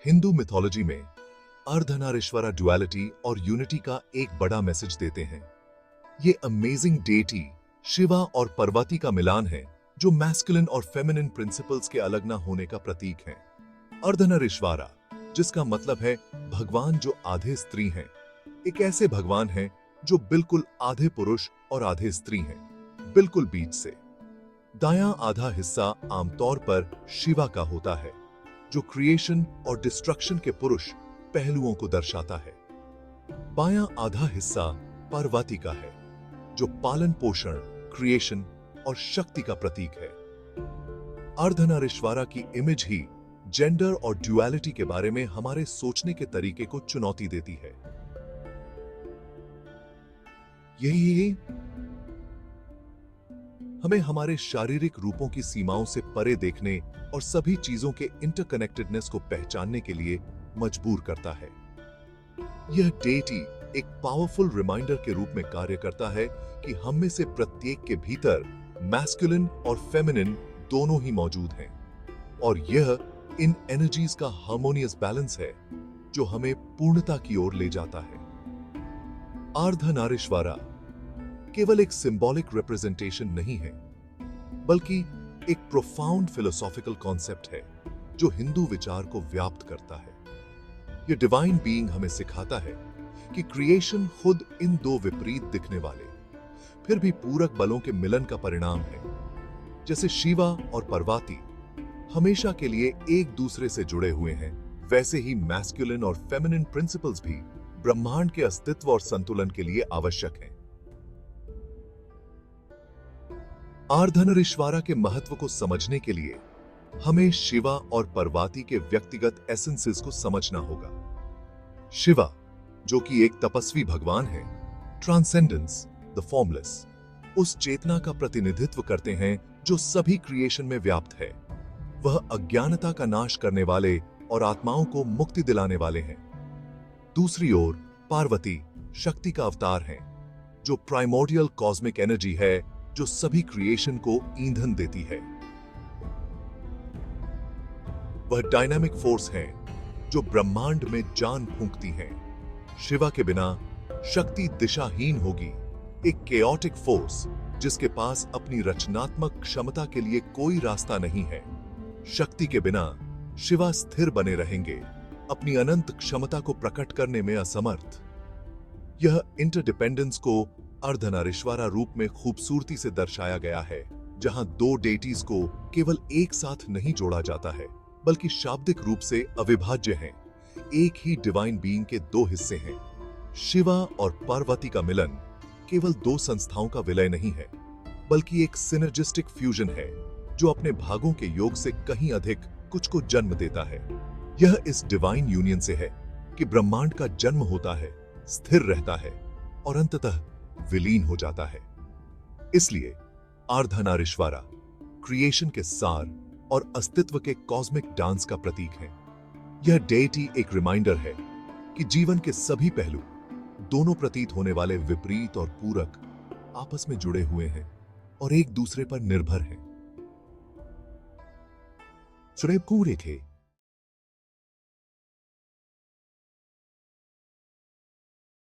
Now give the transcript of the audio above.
Hindu mythology में अर्धनारीश्वरा duality और unity का एक बड़ा मैसेज देते हैं। ये अमेजिंग डेटी शिवा और पार्वती का मिलान है, जो मैस्कुलिन और फेमिनिन प्रिंसिपल्स के अलग ना होने का प्रतीक है। अर्धनारीश्वरा, जिसका मतलब है भगवान जो आधे स्त्री हैं, एक ऐसे भगवान हैं जो बिल्कुल आधे पुरुष और आधे स्त्री हैं, बिल्कुल बीच से। दायां आधा हिस्सा आमतौर पर शिवा का होता है, जो क्रिएशन और डिस्ट्रक्शन के पुरुष पहलुओं को दर्शाता है। बायां आधा हिस्सा पार्वती का है, जो पालन पोषण, क्रिएशन और शक्ति का प्रतीक है। अर्धनारीश्वरा की इमेज ही जेंडर और ड्युअलिटी के बारे में हमारे सोचने के तरीके को चुनौती देती है। यही हमें हमारे शारीरिक रूपों की सीमाओं से परे देखने और सभी चीजों के इंटरकनेक्टेडनेस को पहचानने के लिए मजबूर करता है। यह डेटी एक पावरफुल रिमाइंडर के रूप में कार्य करता है कि हम में से प्रत्येक के भीतर मैस्कुलिन और फेमिनिन दोनों ही मौजूद हैं, और यह इन एनर्जीज का हार्मोनियस बैलेंस है जो हमें पूर्णता की ओर ले जाता है। अर्धनारीश्वरा केवल एक सिंबॉलिक रिप्रेजेंटेशन नहीं है, बल्कि एक प्रोफाउंड फिलोसॉफिकल कॉन्सेप्ट है जो हिंदू विचार को व्याप्त करता है। यह डिवाइन बीइंग हमें सिखाता है कि क्रिएशन खुद इन दो विपरीत दिखने वाले फिर भी पूरक बलों के मिलन का परिणाम है। जैसे शिवा और पार्वती हमेशा के लिए एक दूसरे से जुड़े हुए हैं, वैसे ही मैस्कुलिन और फेमिनिन प्रिंसिपल्स भी ब्रह्मांड के अस्तित्व और संतुलन के लिए आवश्यक हैं। अर्धनारीश्वरा के महत्व को समझने के लिए हमें शिवा और पार्वती के व्यक्तिगत एसेंसेस को समझना होगा। शिवा, जो कि एक तपस्वी भगवान है, ट्रांसेंडेंस, द फॉर्मलेस, उस चेतना का प्रतिनिधित्व करते हैं जो सभी क्रिएशन में व्याप्त है। वह अज्ञानता का नाश करने वाले और आत्माओं को मुक्ति दिलाने वाले हैं। दूसरी ओर पार्वती शक्ति का अवतार हैं, जो प्राइमोर्डियल कॉस्मिक एनर्जी है जो सभी क्रिएशन को ईंधन देती है। वह डायनामिक फोर्स है जो ब्रह्मांड में जान फूंकती है। शिवा के बिना शक्ति दिशाहीन होगी, एक केओटिक फोर्स जिसके पास अपनी रचनात्मक क्षमता के लिए कोई रास्ता नहीं है। शक्ति के बिना शिवा स्थिर बने रहेंगे, अपनी अनंत क्षमता को प्रकट करने में असमर्थ। यह इंटरडिपेंडेंस को अर्धनारीश्वरा रूप में खूबसूरती से दर्शाया गया है, जहां दो डेटीज को केवल एक साथ नहीं जोड़ा जाता है, बल्कि शाब्दिक रूप से अविभाज्य हैं। एक ही डिवाइन बीइंग के दो हिस्से हैं। शिवा और पार्वती का मिलन केवल दो संस्थाओं का विलय नहीं है, बल्कि एक सिनर्जिस्टिक फ्यूजन है जो अपने भागों के योग से कहीं अधिक कुछ को जन्म देता है। यह इस डिवाइन यूनियन से है कि ब्रह्मांड का जन्म होता है, स्थिर रहता है और अंततः विलीन हो जाता है। इसलिए अर्धनारीश्वरा क्रिएशन के सार और अस्तित्व के कॉस्मिक डांस का प्रतीक है। यह डेटी एक रिमाइंडर है कि जीवन के सभी पहलू, दोनों प्रतीत होने वाले विपरीत और पूरक, आपस में जुड़े हुए हैं और एक दूसरे पर निर्भर हैं। सुरेब कूड़े थे।